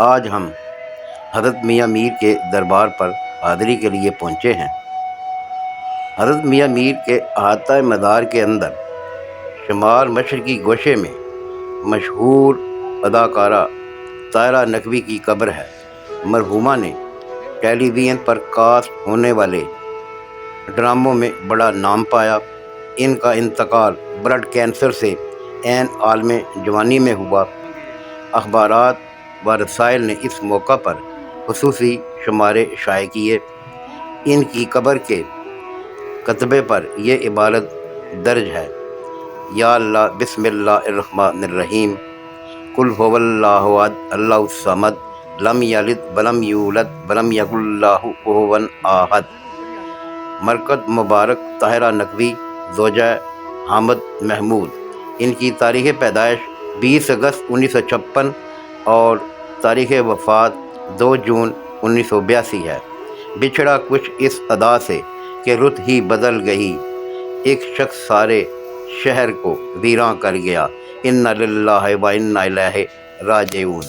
آج ہم حضرت میاں میر کے دربار پر حاضری کے لیے پہنچے ہیں۔ حضرت میاں میر کے احاطہ مدار کے اندر شمال مشرقی گوشے میں مشہور اداکارہ طاہرہ نقوی کی قبر ہے۔ مرحومہ نے ٹیلی ویژن پر کاسٹ ہونے والے ڈراموں میں بڑا نام پایا۔ ان کا انتقال بلڈ کینسر سے عین عالم جوانی میں ہوا۔ اخبارات و رسائل نے اس موقع پر خصوصی شمارے شائع کیے۔ ان کی قبر کے کتبے پر یہ عبارت درج ہے: یا اللہ، بسم اللہ الرحمن الرحیم، قل هو اللہ احد اللہ الصمد لم یلد ولم یولد ولم یکن لہ کفوا احد۔ مرکز مبارک طاہرہ نقوی، زوجہ حامد محمود۔ ان کی تاریخ پیدائش 20 اگست 1956 اور تاریخ وفات 2 جون 1982 ہے۔ بچھڑا کچھ اس ادا سے کہ رت ہی بدل گئی، ایک شخص سارے شہر کو ویراں کر گیا۔ انا للہ و انا الیہ راجعون۔